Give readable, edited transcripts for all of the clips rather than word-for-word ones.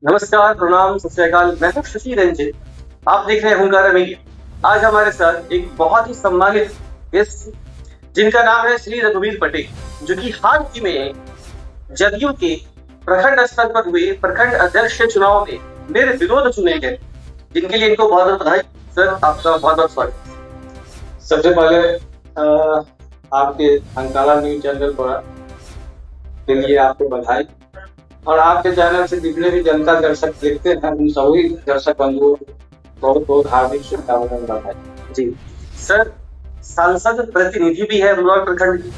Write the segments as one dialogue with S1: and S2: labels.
S1: नमस्कार, प्रणाम, सत श्री अकाल। मैं हूं शशि रंजन। आप देख रहे हैं हुंकारा मीडिया। आज हमारे साथ एक बहुत ही सम्मानित गेस्ट जिनका नाम है श्री रघुवीर पटेल, जो कि हाल ही में जदयू के प्रखंड स्तर पर हुए प्रखंड अध्यक्ष के चुनाव में मेरे विरोध चुने गए, जिनके लिए इनको बहुत बहुत बधाई। सर, आपका बहुत बहुत स्वागत।
S2: सबसे पहले आपके हुंकारा न्यूज चैनल पर के लिए आपको बधाई, और आपके चैनल से जितने भी जनता दर्शक देखते हैं उन सभी दर्शक बंधुओं को बहुत बहुत हार्दिक शुभकामनाएं बधाई।
S1: जी सर, सांसद प्रतिनिधि भी है मुरौल प्रखंड की।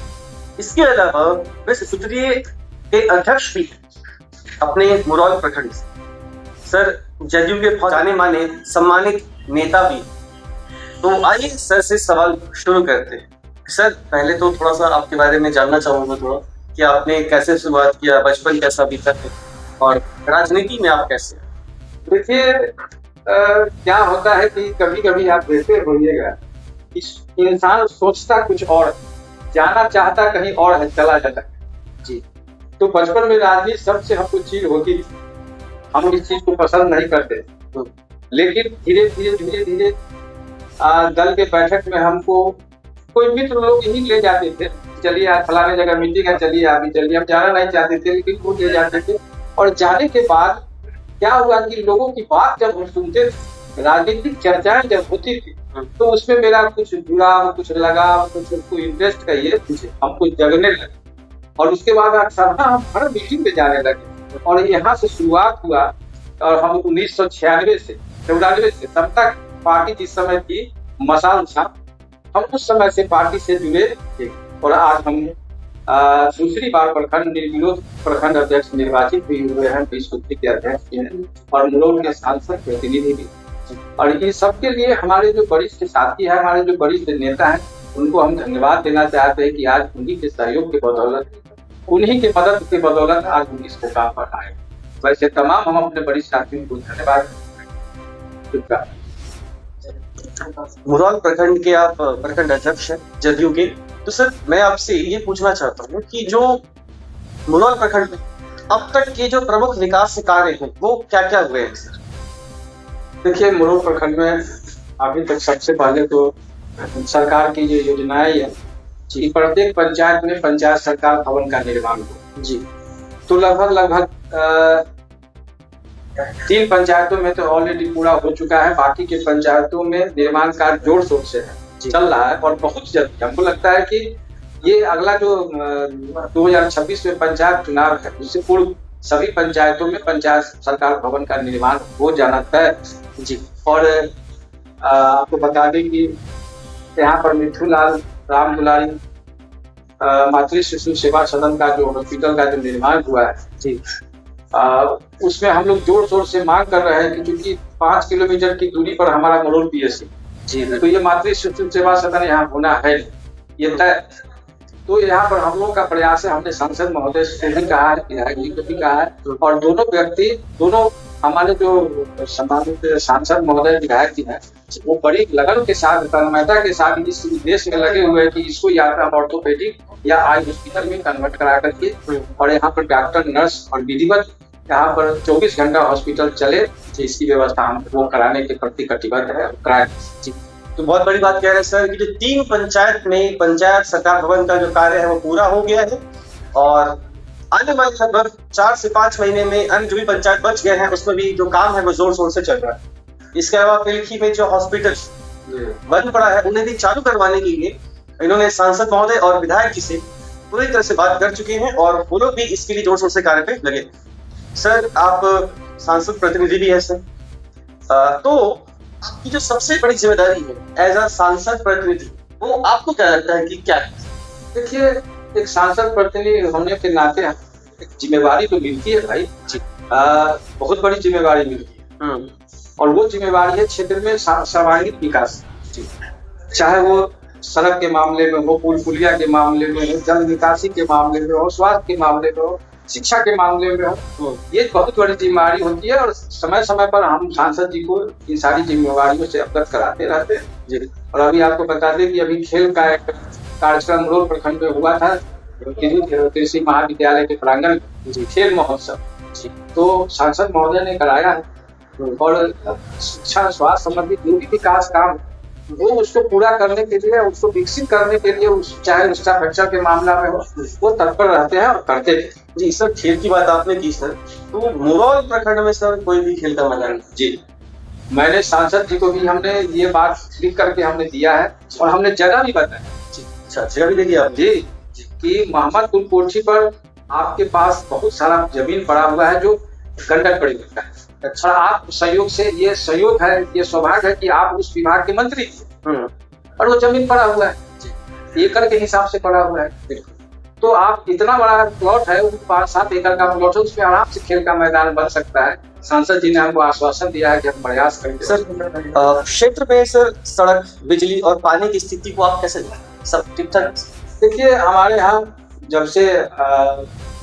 S1: इसके अलावा वे सूत्रीय के अध्यक्ष भी अपने मुरौल प्रखंड से। सर, जदयू के जाने माने सम्मानित नेता भी। तो आइए सर से सवाल शुरू करते हैं। सर, पहले तो थोड़ा सा आपके बारे में जानना चाहूंगा थोड़ा कि आपने कैसे शुरुआत किया, बचपन कैसा बीता है और राजनीति में आप कैसे?
S2: देखिए, क्या होता है कि कभी कभी आप देखते होइएगा, इंसान सोचता कुछ और, जाना चाहता कहीं और है, चला जाता है।
S1: जी।
S2: तो बचपन में राजनीति सबसे हमको चीज होती थी, हम इस चीज को पसंद नहीं करते, लेकिन धीरे धीरे धीरे धीरे दल के बैठक में हमको कोई मित्र लोग यही ले जाते थे, चलिए आज फलाने जगह मीटिंग है, चलिए अभी चलिए। हम जाना नहीं चाहते थे, लेकिन वो ले जाते थे। और जाने के बाद क्या हुआ कि लोगों की बात जब हम सुनते थे, राजनीतिक चर्चाएं जब होती थी, तो उसमें मेरा कुछ जुड़ाव, कुछ लगाव, कुछ इंटरेस्ट कहिए हमको जगने लगे। और उसके बाद अक्सर हम हर मीटिंग में जाने लगे, और यहाँ से शुरुआत हुआ। और हम 1996 से 94 से तब तक पार्टी जिस समय थी मसाल छाप, हम उस समय से पार्टी से जुड़े थे। और आज हम दूसरी बार प्रखंड निर्विरोध प्रखंड अध्यक्ष निर्वाचित भी हुए हैं, विश्वविद्यालय के अध्यक्ष भी हैं, और मुरौल के सांसद प्रतिनिधि भी। और ये सबके लिए हमारे जो वरिष्ठ साथी है, हमारे जो वरिष्ठ नेता हैं, उनको हम धन्यवाद देना चाहते हैं कि आज उन्हीं के सहयोग के बदौलत, उन्हीं के मदद के बदौलत आज हम इसको काम कर पाए। वैसे तमाम हम अपने वरिष्ठ साथियों को धन्यवाद।
S1: मुरौल प्रखंड के आप प्रखंड अध्यक्ष हैं जदयू के। तो सर, मैं आपसे ये पूछना चाहता हूँ कि जो मुरौल प्रखंड में अब तक के जो प्रमुख विकास कार्य हैं वो क्या क्या हुए हैं सर?
S2: देखिए, मुरौल प्रखंड में अभी तक सबसे पहले तो सरकार की जो योजनाएं है कि प्रत्येक पंचायत में पंचायत सरकार भवन का निर्माण हो।
S1: जी।
S2: तो लगभग 3 पंचायतों में तो ऑलरेडी पूरा हो चुका है, बाकी के पंचायतों में निर्माण कार्य जोर शोर से चल रहा है। और बहुत जल्द हमको लगता है कि ये अगला जो 2026 में पंचायत चुनाव है, उससे पूर्व सभी पंचायतों में पंचायत सरकार भवन का निर्माण हो जाना तय।
S1: जी।
S2: और आपको बता दें कि यहाँ पर मिथुलाल राम दुलारी मातृ शिशु सेवा सदन का जो हॉस्पिटल का जो निर्माण हुआ है,
S1: जी,
S2: उसमें हम लोग जोर शोर से मांग कर रहे हैं कि क्योंकि 5 किलोमीटर की दूरी पर हमारा मुरौल पीएससी,
S1: जी,
S2: तो ये मातृ शिशु सेवा सदन यहाँ होना है, ये तय। तो यहाँ पर हम लोग का प्रयास है, हमने सांसद महोदय से भी कहा है, विधायक जी को भी कहा है, और दोनों हमारे जो सम्मानित सांसद महोदय विधायक जी हैं, वो बड़ी लगन के साथ, तन्मयता के साथ इस उद्देश्य में लगे हुए हैं कि इसको या तो ऑर्थोपेडिक या आई हॉस्पिटल में कन्वर्ट करा करके, और यहाँ पर डॉक्टर, नर्स और विधिवत यहाँ पर 24 घंटा हॉस्पिटल चले, इसकी व्यवस्था हम वो कराने के प्रति कटिबद्ध है।
S1: तो बहुत बड़ी बात कह रहे हैं सर कि जो 3 पंचायत में पंचायत सरकार भवन का जो कार्य है वो पूरा हो गया है, और आने वाले लगभग 4 से 5 महीने में अन्य जो भी पंचायत बच गए हैं उसमें भी जो काम है वो जोर शोर से चल रहा है। इसके अलावा पिलखी में जो हॉस्पिटल बंद पड़ा है उन्हें भी चालू करवाने के लिए इन्होंने सांसद महोदय और विधायक जी से पूरी तरह से बात कर चुके हैं, और वो लोग भी इसके लिए जोर शोर से कार्य पे लगे। सर, आप सांसद प्रतिनिधि भी है सर, तो आपकी जो सबसे बड़ी जिम्मेदारी है एज अ सांसद प्रतिनिधि, वो आपको क्या लगता है कि क्या है?
S2: देखिए, एक सांसद प्रतिनिधि होने के नाते एक जिम्मेवारी तो मिलती है भाई जी, बहुत बड़ी जिम्मेवारी मिलती है। और वो जिम्मेवारी है क्षेत्र में सर्वांगीण विकास, चाहे वो सड़क के मामले में हो, पुल पुलिया के मामले में हो, जल निकासी के मामले में हो, स्वास्थ्य के मामले में हो, शिक्षा के मामले में हो। ये बहुत बड़ी जिम्मेवारी होती है, और समय समय पर हम सांसद जी को इन सारी जिम्मेवारियों से अवगत कराते रहते हैं। और अभी आपको बता दें कि अभी खेल का एक कार्यक्रम मुरौल प्रखंड में हुआ था, कृषि महाविद्यालय के प्रांगण खेल महोत्सव।
S1: जी।
S2: तो सांसद महोदय ने कराया है और शिक्षा स्वास्थ्य संबंधित जो भी विकास काम वो उसको पूरा करने के लिए, उसको विकसित करने के लिए, चाहे इंफ्रास्ट्रक्चर के मामला में हो, वो तत्पर रहते हैं और करते थे।
S1: जी सर, खेल की बात आपने की सर, तो मुरौल प्रखंड में सर कोई भी खेल का मैदान?
S2: जी, मैंने सांसद जी को भी हमने ये बात लिख करके हमने दिया है और हमने जगह भी बताया।
S1: अच्छा, जगह भी देखिए आप?
S2: जी, कि मोहम्मदपुर कोठी पर आपके पास बहुत सारा जमीन पड़ा हुआ है जो गंडक पड़ी हुई है। अच्छा, आप सहयोग से, ये सहयोग है, ये सौभाग्य है कि आप उस विभाग के मंत्री और वो जमीन पड़ा हुआ है, एकड़ के हिसाब से पड़ा हुआ है। तो आप इतना बड़ा प्लॉट है, 5-7 एकड़ का प्लॉट है, उसमें आराम से खेल का मैदान बन सकता है। सांसद जी ने हमको आश्वासन दिया है कि हम प्रयास करेंगे।
S1: सर, क्षेत्र में सर सड़क, बिजली और पानी की स्थिति को आप कैसे देखते? सब ठीक ठाक?
S2: देखिए, हमारे यहाँ जब से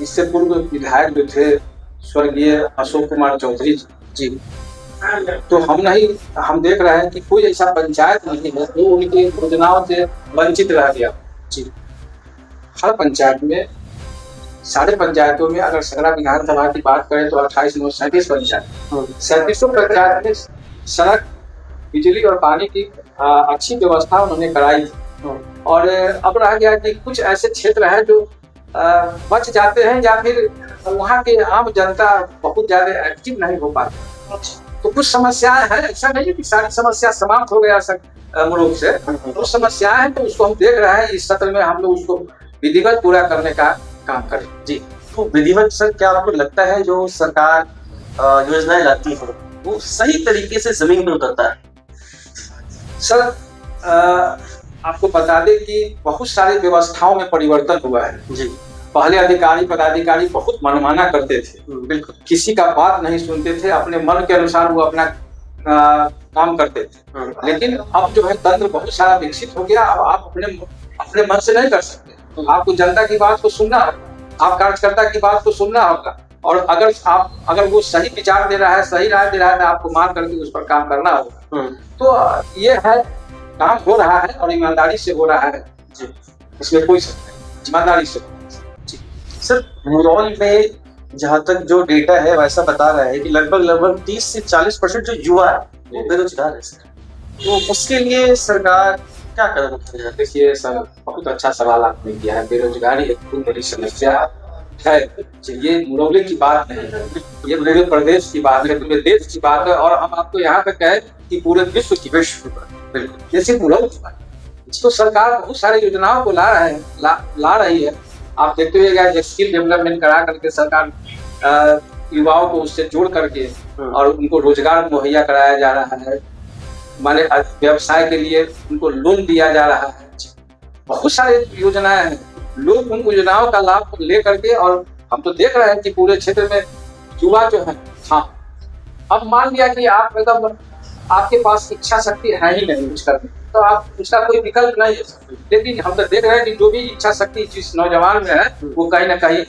S2: इससे पूर्व विधायक जो थे स्वर्गीय अशोक कुमार चौधरी जी, तो हम देख रहे हैं कि कोई ऐसा पंचायत नहीं है जो उनकी योजनाओं से वंचित रह गया जी। हर पंचायत में, सारे पंचायतों में, अगर सगरा विधानसभा की बात करें तो 37 पंचायत, 37 पंचायत में सड़क, बिजली और पानी की अच्छी व्यवस्था उन्होंने कराई थी। और अब रह गया कि कुछ ऐसे क्षेत्र हैं जो बच जाते हैं या फिर वहाँ के आम जनता बहुत ज्यादा एक्टिव नहीं हो पाती। तो कुछ समस्याएं हैं, ऐसा नहीं है कि सारी समस्या समाप्त हो गया मुरुक से, कुछ समस्याएं हैं, तो उसको हम देख रहे हैं। इस सत्र में हम लोग उसको विधिवत पूरा करने का काम करें।
S1: जी, तो विधिवत सर, क्या आपको लगता है जो सरकार योजनाएं लाती है वो सही तरीके से जमीन पर उतरता है?
S2: सर, आपको बता दें कि बहुत सारी व्यवस्थाओं में परिवर्तन हुआ है जी। पहले अधिकारी पदाधिकारी बहुत मनमाना करते थे, बिल्कुल किसी का बात नहीं सुनते थे, अपने मन के अनुसार वो अपना काम करते थे। लेकिन अब जो है तंत्र बहुत सारा विकसित हो गया। अब आप अपने मन से नहीं कर सकते, आपको जनता की बात को सुनना होगा, आप कार्यकर्ता की बात को सुनना होगा, और अगर वो सही विचार दे रहा है, सही राय दे रहा है, तो आपको मान करके उस पर काम करना होगा। तो ये है, काम हो रहा है और ईमानदारी से हो रहा है जी, इसमें कोई शक नहीं, ईमानदारी से।
S1: सर, मुरौल में जहाँ तक जो डेटा है वैसा बता रहा है कि लगभग 30 से 40% जो युवा है वो बेरोजगार है सर, तो उसके लिए सरकार क्या कदम उठा रही है?
S2: देखिए सर, बहुत अच्छा सवाल आपने किया है। बेरोजगारी एक बहुत बड़ी समस्या है। ये मुरौली की बात नहीं है, ये पूरे प्रदेश की बात है, पूरे देश की बात है, और हम आपको यहाँ तक कहें कि पूरे विश्व की बिल्कुल, ये सिर्फ मुरौली की बात है। तो सरकार बहुत सारी योजनाओं को ला रही है। आप देखते हुए स्किल डेवलपमेंट करा करके सरकार युवाओं को उससे जोड़ करके और उनको रोजगार मुहैया कराया जा रहा है। माने व्यवसाय के लिए उनको लोन दिया जा रहा है। बहुत सारी योजनाएं हैं, लोग उन योजनाओं का लाभ ले करके, और हम तो देख रहे हैं कि पूरे क्षेत्र में युवा जो है, हाँ, अब मान लिया कि आप मतलब आपके पास इच्छा शक्ति है ही नहीं कुछ करने, तो आप उसका कोई विकल्प नहीं है। लेकिन हम तो देख रहे हैं कि जो भी इच्छा शक्ति जिस नौजवान में है वो कहीं ना कहीं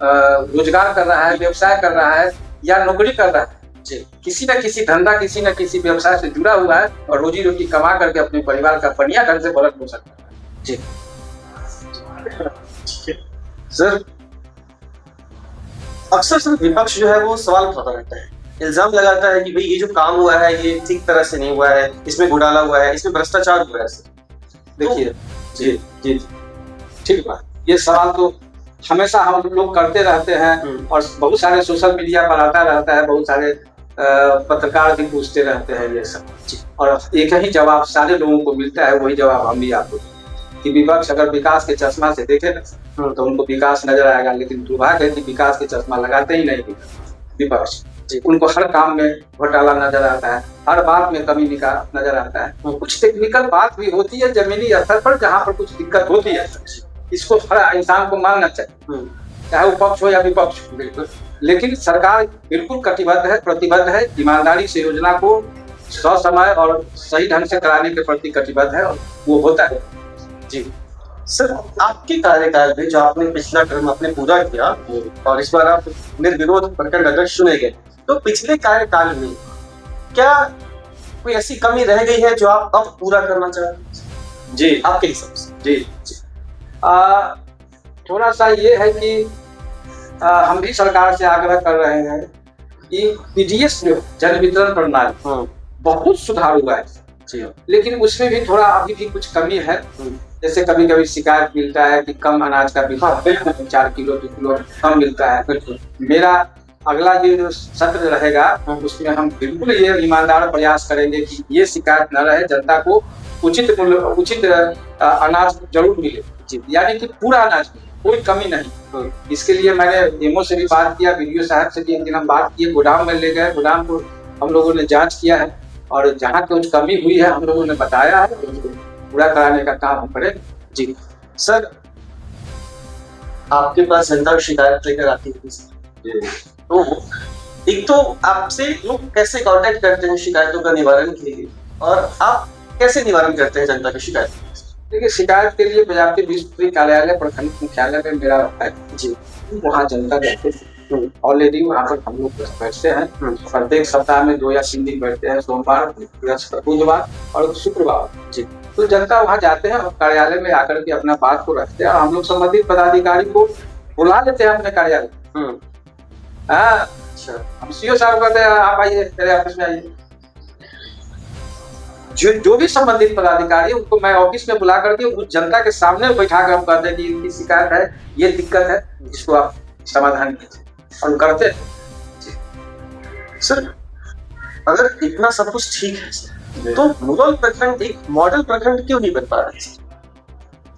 S2: रोजगार कर रहा है, व्यवसाय कर रहा है या नौकरी कर रहा है जी। किसी न किसी धंधा, किसी न किसी व्यवसाय से जुड़ा हुआ है और रोजी रोटी कमा करके अपने परिवार का बढ़िया ढंग से भरण पोषण कर रहा है जी।
S1: सर, अक्सर सर विपक्ष जो है वो सवाल उठाता रहता है, इल्जाम लगाता है कि भाई ये जो काम हुआ है ये ठीक तरह से नहीं हुआ है, इसमें घोटाला हुआ है, इसमें भ्रष्टाचार हुआ है।
S2: देखिए जी जी, ठीक बात, ये सवाल तो हमेशा हम लोग करते रहते हैं और बहुत सारे सोशल मीडिया पर आता रहता है, बहुत सारे पत्रकार भी पूछते रहते हैं ये सब, और एक ही जवाब सारे लोगों को मिलता है, वही जवाब हम भी आपको कि विपक्ष अगर विकास के चश्मा से देखे ना तो उनको विकास नजर आएगा, लेकिन दुर्भाग्य है कि विकास के चश्मा लगाते ही नहीं विपक्ष। उनको हर काम में घोटाला नजर आता है, हर बात में कमी नजर आता है। कुछ टेक्निकल बात भी होती है जमीनी स्तर पर, जहाँ पर कुछ दिक्कत होती है, इसको हर इंसान को मानना चाहिए, चाहे वो पक्ष हो या विपक्ष हो। बिल्कुल, लेकिन सरकार बिल्कुल कटिबद्ध है, प्रतिबद्ध है, ईमानदारी से योजना को ससमय और सही ढंग से कराने के प्रति कटिबद्ध है, और वो होता है
S1: जी। सर, आपके कार्यकाल में जो आपने पिछला टर्म आपने पूरा किया और इस बार आप निर्विरोध प्रखंड अध्यक्ष चुने गए, तो पिछले कार्यकाल में क्या कोई ऐसी कमी रह गई है जो आप अब पूरा करना चाहते हैं?
S2: जी,
S1: आपके हिसाब से।
S2: जी, थोड़ा सा ये है कि हम भी सरकार से आग्रह कर रहे हैं कि पीडीएस जो जन वितरण प्रणाली बहुत सुधार हुआ है
S1: जी,
S2: लेकिन उसमें भी थोड़ा अभी भी कुछ कमी है। जैसे कभी कभी शिकायत मिलता है कि कम अनाज का भी 4 किलो 2 किलो कम मिलता है।
S1: बिल्कुल।
S2: मेरा अगला जो सत्र रहेगा उसमें हम बिल्कुल ये ईमानदार प्रयास करेंगे कि ये शिकायत न रहे, जनता को उचित अनाज जरूर मिले, यानी कि पूरा अनाज मिले, कोई कमी नहीं। इसके लिए मैंने एमओ से भी बात किया, बीडीओ साहब से भी एक दिन हम बात किए, गोदाम में ले गए, गोदाम को हम लोगों ने जांच किया है और जहाँ कुछ कमी हुई है हम लोगों ने बताया है, पूरा कराने का काम हम करें।
S1: जी सर, आपके पास जनता शिकायत लेकर आती है तो एक तो आपसे लोग कैसे कांटेक्ट करते हैं शिकायतों का निवारण के लिए, और आप कैसे निवारण करते हैं जनता की शिकायत?
S2: देखिए, शिकायत के लिए प्रजापति विश्व कार्यालय प्रखंड मुख्यालय में मेरा है जी, वहाँ जनता जाते हैं। ऑलरेडी वहाँ पर हम लोग बैठते हैं, प्रत्येक सप्ताह में 2 या 3 दिन बैठते हैं, सोमवार, बुधवार और शुक्रवार जी। तो जनता वहाँ जाते हैं और कार्यालय में आकर के अपना बात को रखते हैं और हम लोग संबंधित पदाधिकारी को बुला लेते हैं अपने कार्यालय। अच्छा, हम सीओ साहब कहते हैं आप आइए मेरे ऑफिस में आइए। जो भी संबंधित पदाधिकारी उनको मैं ऑफिस में बुला करके उस जनता के सामने बैठा कर हम कहते हैं कि इनकी शिकायत है, ये दिक्कत है, इसको आप समाधान कीजिए, और करते हैं।
S1: सर, अगर इतना सब कुछ ठीक है तो मुगल प्रखंड एक मॉडल प्रखंड क्यों नहीं बन पा रहा है?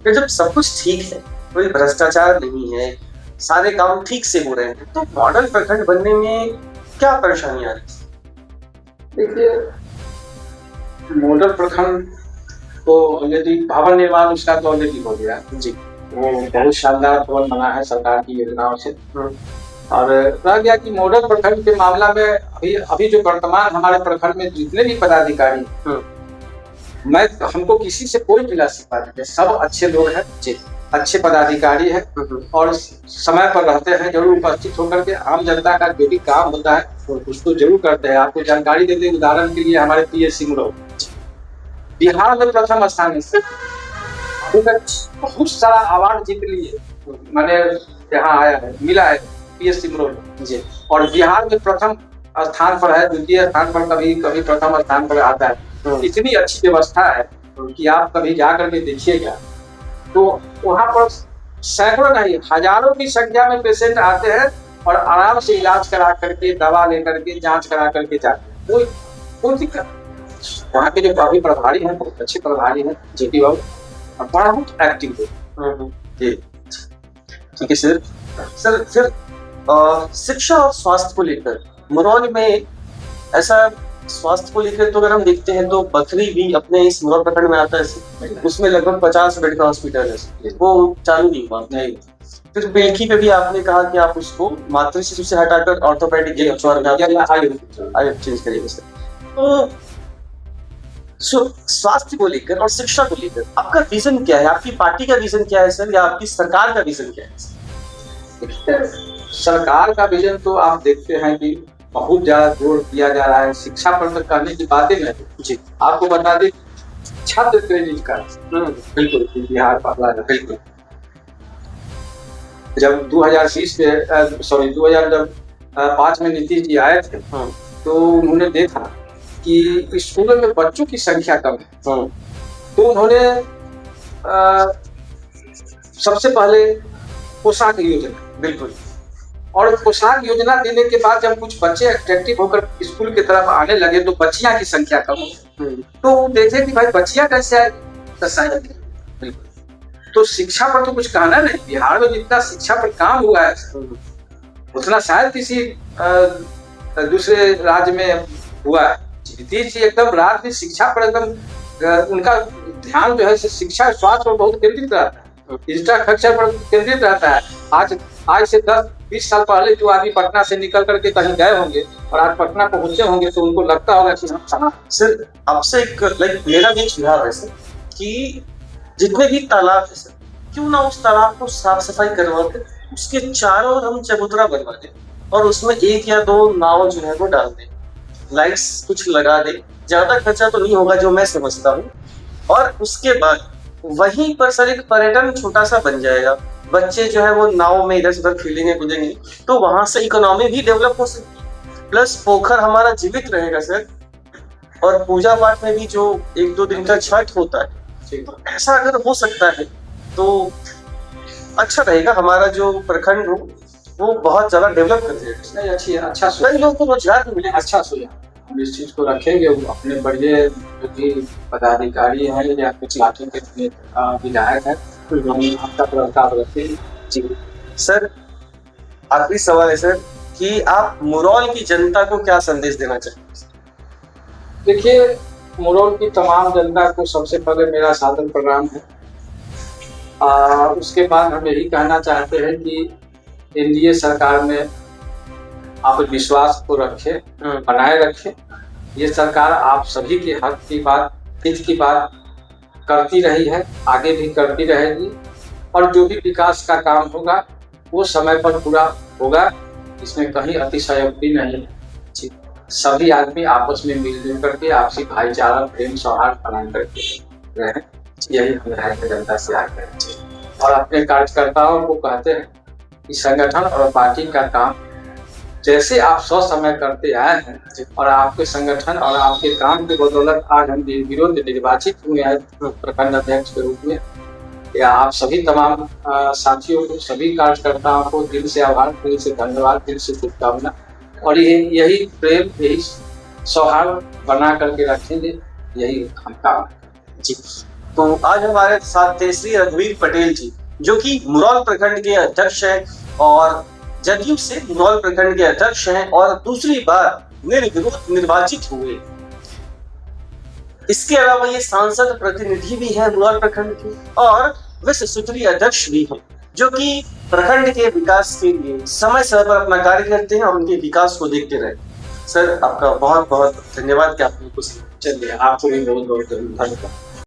S1: फिर जब सब कुछ ठीक है, कोई भ्रष्टाचार नहीं है, सारे काम ठीक से हो रहे हैं, तो मॉडल प्रखंड बनने में क्या परेशानी आ रही है?
S2: देखिए, मॉडल प्रखंड तो ऑलरेडी भवन निर्माण उसका तो ऑलरेडी हो गया जी, वो बहुत शानदार भवन बना है सरकार की योजनाओं से। और रह गया कि मॉडल प्रखंड के मामला में अभी जो वर्तमान हमारे प्रखंड में जितने भी पदाधिकारी, मैं हमको किसी से कोई गिला शिकवा नहीं है, सब अच्छे लोग हैं जी, अच्छे पदाधिकारी हैं और समय पर रहते हैं, जरूर उपस्थित होकर के आम जनता का जो भी काम होता है उसको जरूर करते हैं। आपको जानकारी दे दें, उदाहरण के लिए हमारे पीएस सिमरो बिहार में प्रथम स्थान है, बहुत सारा अवार्ड जीत लिए, मैंने यहाँ आया है, मिला है पीएस सिमरो जी, और बिहार में प्रथम स्थान पर है, द्वितीय स्थान पर कभी कभी प्रथम स्थान पर आता है। इतनी अच्छी व्यवस्था है कि आप कभी जा करके देखिएगा, तो वहाँ पर सैकड़ों नहीं हजारों की संख्या में पेशेंट आते हैं और आराम से इलाज करा करके, दवा लेकर के, जांच करा करके जाते हैं, कोई दिक्कत। वहाँ के जो काफी प्रभारी हैं, बहुत अच्छे प्रभारी हैं जेपी बाबू, बहुत एक्टिव है।
S1: ठीक है सर। सर, फिर शिक्षा और स्वास्थ्य को लेकर मुरौल में ऐसा, स्वास्थ्य को लेकर तो अगर हम देखते हैं तो बखरी भी अपने इस मुरौल प्रखंड में आता है, उसमें लगभग 50 बेड का हॉस्पिटल है, वो चालू नहीं हुआ। नहीं, फिर बेलखी पे भी आपने कहा कि आप उसको मातृ शिशु से हटाकर ऑर्थोपेडिक चेंज करिएगा सर। तो स्वास्थ्य को लेकर और शिक्षा को लेकर आपका विजन क्या है? आपकी पार्टी का विजन क्या है सर, या आपकी सरकार का विजन क्या है?
S2: सरकार का विजन तो आप देखते हैं कि बहुत ज्यादा जोर दिया जा रहा है शिक्षा पर, तो कहने की बातें नहीं जी। आपको बता दें, छात्र क्रेडिट कार्ड बिल्कुल बिहार पहला है, बिल्कुल। जब 2005 में नीतीश जी आए थे तो उन्होंने देखा कि स्कूलों में बच्चों की संख्या कम है, तो उन्होंने सबसे पहले पोशाक योजना, बिल्कुल, और पोशाक योजना देने के बाद जब कुछ बच्चे अट्रैक्टिव होकर स्कूल की तरफ आने लगे तो बच्चियां की संख्या कम हो, तो देखे कि भाई बच्चियां कैसे आएगी, बिल्कुल। तो शिक्षा पर तो कुछ कहना नहीं, बिहार में जितना शिक्षा पर काम हुआ है उतना शायद किसी दूसरे राज्य में हुआ है। नीतीश जी एकदम रात में शिक्षा पर एकदम उनका ध्यान जो है शिक्षा स्वास्थ्य पर बहुत केंद्रित रहता है, इंफ्रास्ट्रक्चर पर केंद्रित रहता है। आज से 10-20 साल पहले जो आदमी पटना से निकल करके कहीं गए होंगे और आज पटना पहुंचे होंगे तो उनको लगता होगा कि हम
S1: सर, आपसे एक मेरा भी सुझाव है सर कि जितने भी तालाब है सर, क्यों ना उस तालाब को साफ सफाई करवा के उसके चारों ओर हम चबूतरा बनवा दें और उसमें 1 या 2 नाव जो है वो डाल दें, लाइट्स कुछ लगा दे, ज्यादा खर्चा तो नहीं होगा जो मैं समझता हूँ। और उसके बाद वहीं पर सर एक पर्यटन छोटा सा बन जाएगा, बच्चे जो है वो नाव में इधर से उधर खेलेंगे कूदेंगे, तो वहां से इकोनॉमी भी डेवलप हो सकती है। प्लस पोखर हमारा जीवित रहेगा सर। और पूजा पाठ में भी जो 1-2 दिन का छठ होता है, तो ऐसा अगर हो सकता है तो अच्छा रहेगा। हमारा जो प्रखंड हो वो बहुत ज्यादा डेवलप कर देगा।
S2: नहीं, अच्छा
S1: कई लोगों को रोजगार भी मिलेगा।
S2: अच्छा सुझाव, हम इस चीज को रखेंगे। अपने बड़े जो भी पदाधिकारी हैं या कुछ इलाके के विधायक हैं, हम आपका प्रस्ताव रखते हैं।
S1: जी सर, आखिरी सवाल है सर कि आप मुरौल की जनता को क्या संदेश देना चाहेंगे?
S2: देखिए, मुरौल की तमाम जनता को सबसे पहले मेरा सादर प्रणाम है। उसके बाद हम यही कहना चाहते हैं कि एनडीए सरकार में आप विश्वास को रखें, बनाए रखें। ये सरकार आप सभी के हक की बात, हित की बात करती रही है, आगे भी करती रहेगी। और जो भी विकास का काम होगा वो समय पर पूरा होगा, इसमें कहीं अतिशयोक्ति नहीं है। सभी आदमी आपस में मिलजुल करके आपसी भाईचारा, प्रेम, सौहार्द बना करके रहें, यही हम जनता से आग्रह करते हैं। और अपने कार्यकर्ताओं को कहते हैं कि संगठन और पार्टी का काम जैसे आप समय करते आए हैं और आपके संगठन और आपके काम की बदौलत आज हम विरोध निर्वाचित हुए हैं प्रखंड अध्यक्ष के रूप में, या आप सभी तमाम साथियों को, सभी कार्यकर्ताओं को दिल से आभार, दिल से धन्यवाद, दिल से शुभकामना। और यही प्रेम, यही सौहार्द बना करके रखेंगे, यही हम काम
S1: जी। तो आज हमारे साथ थे श्री रघुवीर पटेल जी, जो कि मुरौल प्रखंड के अध्यक्ष हैं और जदयू से मुरौल प्रखंड के अध्यक्ष हैं और दूसरी बार निर्विरोध निर्वाचित हुए। इसके अलावा ये सांसद प्रतिनिधि भी हैं मुरौल प्रखंड के और विश्व सूत्री अध्यक्ष भी हैं, जो कि प्रखंड के विकास के लिए समय समय पर अपना कार्य करते हैं और उनके विकास को देखते रहते हैं। सर, आपका बहुत बहुत धन्यवाद कि आपने कुछ।
S2: चलिए, आपको भी बहुत बहुत धन्यवाद।